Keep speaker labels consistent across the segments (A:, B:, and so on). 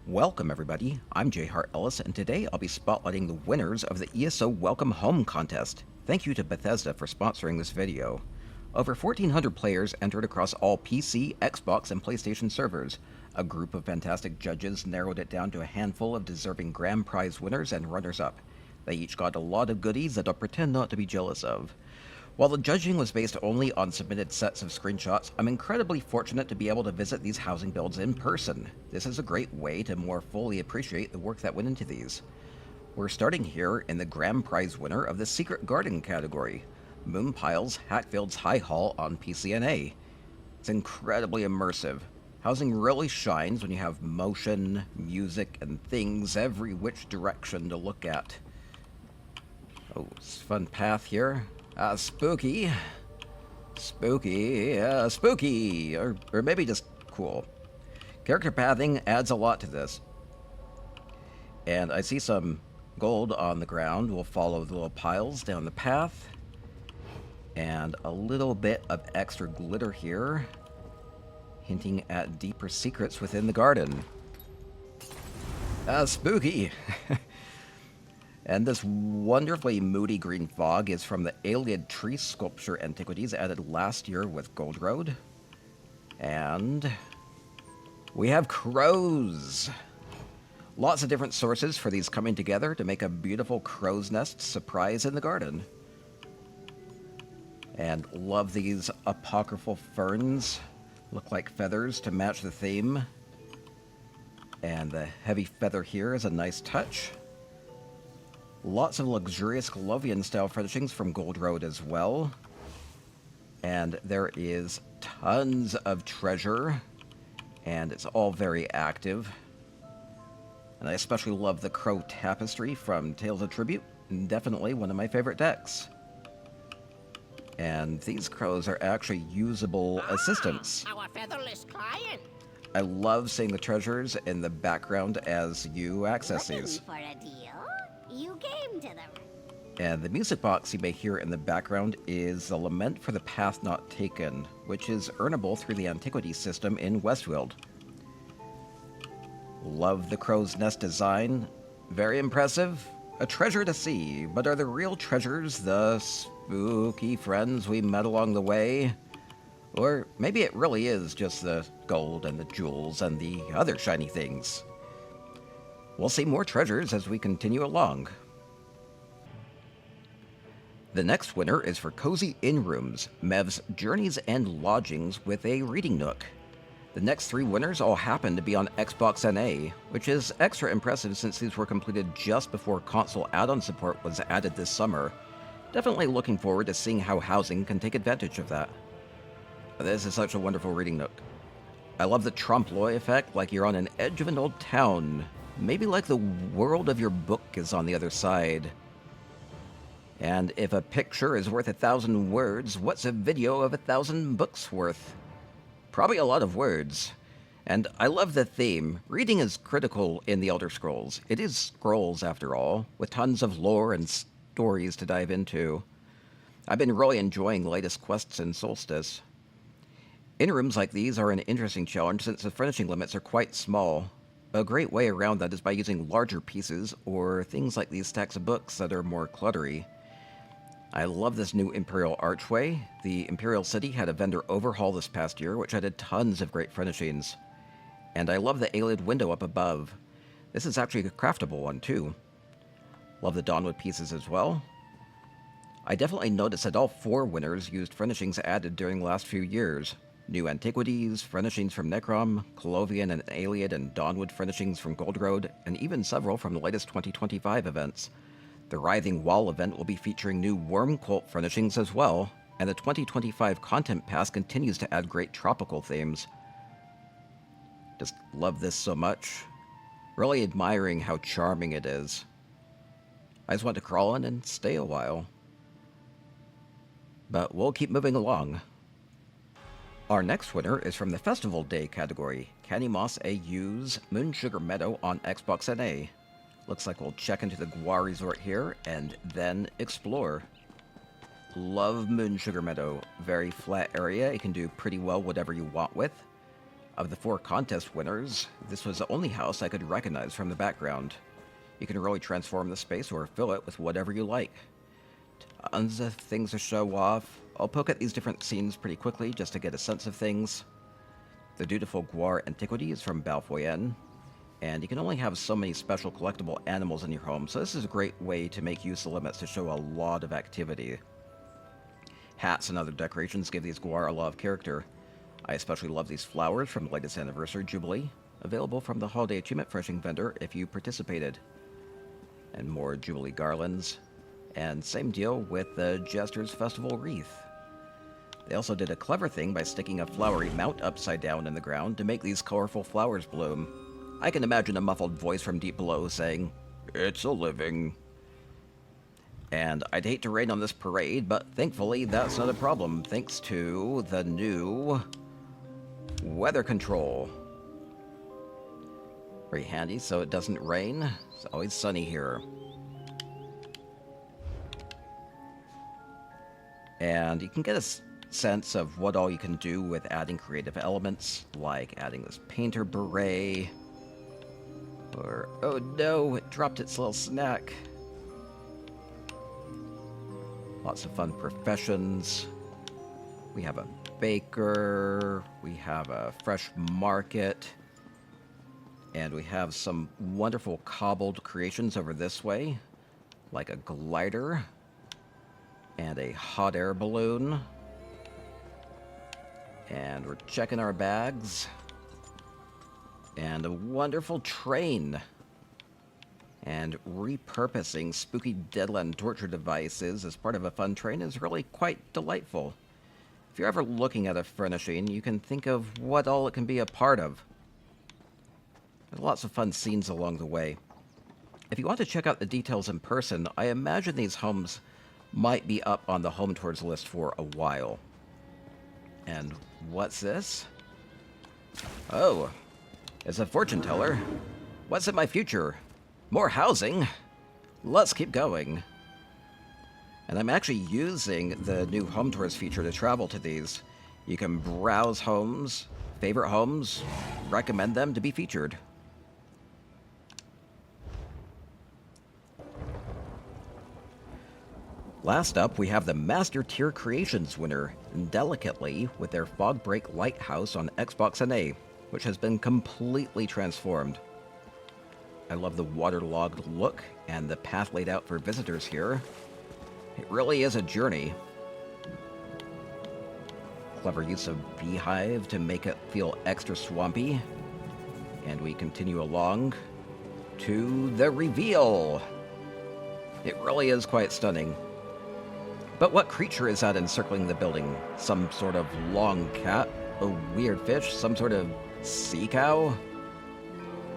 A: Welcome everybody, I'm J. Hart Ellis, and today I'll be spotlighting the winners of the ESO Welcome Home contest. Thank you to Bethesda for sponsoring this video. Over 1,400 players entered across all PC, Xbox, and PlayStation servers. A group of fantastic judges narrowed it down to a handful of deserving grand prize winners and runners-up. They each got a lot of goodies that I'll pretend not to be jealous of. While the judging was based only on submitted sets of screenshots, I'm incredibly fortunate to be able to visit these housing builds in person. This is a great way to more fully appreciate the work that went into these. We're starting here in the grand prize winner of the Secret Garden category, Moonpiles Hatfield's High Hall on PCNA. It's incredibly immersive. Housing really shines when you have motion, music, and things every which direction to look at. Oh, it's a fun path here. Spooky. Spooky, or maybe just cool. Character pathing adds a lot to this. And I see some gold on the ground. We'll follow the little piles down the path. And a little bit of extra glitter here, hinting at deeper secrets within the garden. Spooky! And this wonderfully moody green fog is from the Alien tree sculpture antiquities added last year with Gold Road. And we have crows. Lots of different sources for these coming together to make a beautiful crow's nest surprise in the garden. And love these apocryphal ferns. Look like feathers to match the theme. And the heavy feather here is a nice touch. Lots of luxurious Colovian-style furnishings from Gold Road as well. And there is tons of treasure, and it's all very active. And I especially love the Crow Tapestry from Tales of Tribute, definitely one of my favorite decks. And these crows are actually usable assistants.
B: Our featherless client.
A: I love seeing the treasures in the background as you access
B: Looking
A: these.
B: for a deal? You game to them.
A: And the music box you may hear in the background is the Lament for the Path Not Taken, which is earnable through the Antiquity system in Westfield. Love the crow's nest design. Very impressive. A treasure to see, but are the real treasures the spooky friends we met along the way? Or maybe it really is just the gold and the jewels and the other shiny things. We'll see more treasures as we continue along. The next winner is for Cozy Inn Rooms, Mev's Journeys and Lodgings with a reading nook. The next three winners all happen to be on Xbox NA, which is extra impressive since these were completed just before console add-on support was added this summer. Definitely looking forward to seeing how housing can take advantage of that. This is such a wonderful reading nook. I love the trompe-l'oeil effect, like you're on an edge of an old town. Maybe like the world of your book is on the other side. And if a picture is worth 1,000 words, what's a video of 1,000 books worth? Probably a lot of words. And I love the theme. Reading is critical in the Elder Scrolls. It is scrolls, after all, with tons of lore and stories to dive into. I've been really enjoying the latest quests in Solstice. Inn rooms like these are an interesting challenge since the furnishing limits are quite small. A great way around that is by using larger pieces, or things like these stacks of books that are more cluttery. I love this new Imperial Archway. The Imperial City had a vendor overhaul this past year, which added tons of great furnishings. And I love the Aelid window up above. This is actually a craftable one, too. Love the Dawnwood pieces as well. I definitely noticed that all four winners used furnishings added during the last few years. New antiquities, furnishings from Necrom, Colovian and Aelid and Dawnwood furnishings from Gold Road, and even several from the latest 2025 events. The Writhing Wall event will be featuring new Worm Cult furnishings as well, and the 2025 Content Pass continues to add great tropical themes. Just love this so much. Really admiring how charming it is. I just want to crawl in and stay a while. But we'll keep moving along. Our next winner is from the Festival Day category, CannyMoss AU's Moon Sugar Meadow on Xbox NA. Looks like we'll check into the Gua Resort here and then explore. Love Moon Sugar Meadow. Very flat area. You can do pretty well whatever you want with. Of the 4 contest winners, this was the only house I could recognize from the background. You can really transform the space or fill it with whatever you like. Tons of things to show off. I'll poke at these different scenes pretty quickly just to get a sense of things. The Dutiful Guar Antiquity is from Balfoyen, and you can only have so many special collectible animals in your home, so this is a great way to make use of limits to show a lot of activity. Hats and other decorations give these Guar a lot of character. I especially love these flowers from the latest Anniversary Jubilee, available from the Holiday Achievement Furnishing vendor if you participated. And more Jubilee garlands, and same deal with the Jester's Festival wreath. They also did a clever thing by sticking a flowery mount upside down in the ground to make these colorful flowers bloom. I can imagine a muffled voice from deep below saying, "It's a living." And I'd hate to rain on this parade, but thankfully that's not a problem thanks to the new weather control. Very handy so it doesn't rain. It's always sunny here. And you can get a sense of what all you can do with adding creative elements, like adding this painter beret, or, oh no, it dropped its little snack. Lots of fun professions. We have a baker, we have a fresh market, and we have some wonderful cobbled creations over this way, like a glider and a hot air balloon. And we're checking our bags. And a wonderful train. And repurposing spooky Deadland torture devices as part of a fun train is really quite delightful. If you're ever looking at a furnishing, you can think of what all it can be a part of. There's lots of fun scenes along the way. If you want to check out the details in person, I imagine these homes might be up on the Home Tours list for a while. And what's this? Oh, it's a fortune teller. What's in my future? More housing? Let's keep going. And I'm actually using the new Home Tours feature to travel to these. You can browse homes, favorite homes, recommend them to be featured. Last up, we have the Master Tier Creations winner, Delicately, with their Fogbreak Lighthouse on Xbox NA, which has been completely transformed. I love the waterlogged look and the path laid out for visitors here. It really is a journey. Clever use of beehive to make it feel extra swampy. And we continue along to the reveal. It really is quite stunning. But what creature is that encircling the building? Some sort of long cat? A weird fish? Some sort of sea cow?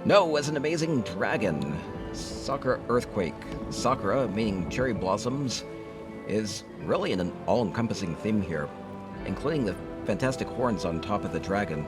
A: No, it's an amazing dragon. Sakura Earthquake. Sakura, meaning cherry blossoms, is really an all-encompassing theme here, including the fantastic horns on top of the dragon.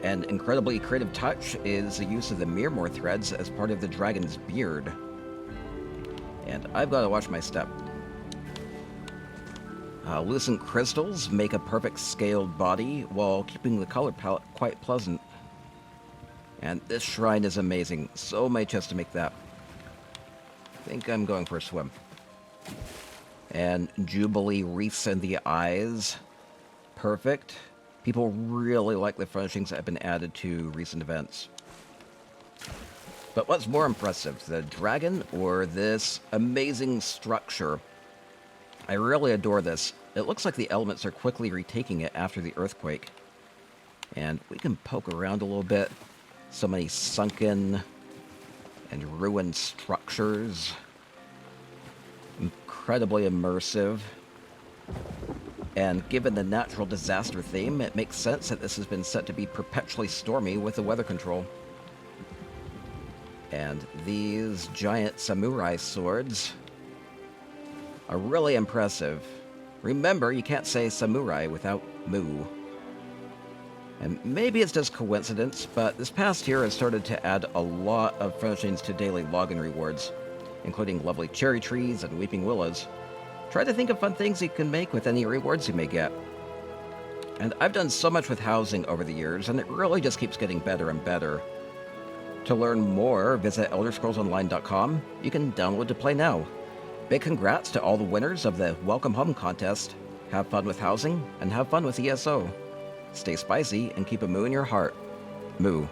A: An incredibly creative touch is the use of the Mirror threads as part of the dragon's beard. And I've got to watch my step. Lucent crystals make a perfect scaled body while keeping the color palette quite pleasant. And this shrine is amazing. So many chests to make that. I think I'm going for a swim. And Jubilee wreaths in the eyes. Perfect. People really like the furnishings that have been added to recent events. But what's more impressive, the dragon or this amazing structure? I really adore this. It looks like the elements are quickly retaking it after the earthquake. And we can poke around a little bit. So many sunken and ruined structures. Incredibly immersive. And given the natural disaster theme, it makes sense that this has been set to be perpetually stormy with the weather control. And these giant samurai swords are really impressive. Remember, you can't say samurai without mu. And maybe it's just coincidence, but this past year has started to add a lot of furnishings to daily login rewards, including lovely cherry trees and weeping willows. Try to think of fun things you can make with any rewards you may get. And I've done so much with housing over the years, and it really just keeps getting better and better. To learn more, visit ElderScrollsOnline.com. You can download to play now. Big congrats to all the winners of the Welcome Home contest. Have fun with housing, and have fun with ESO. Stay spicy, and keep a moo in your heart. Moo.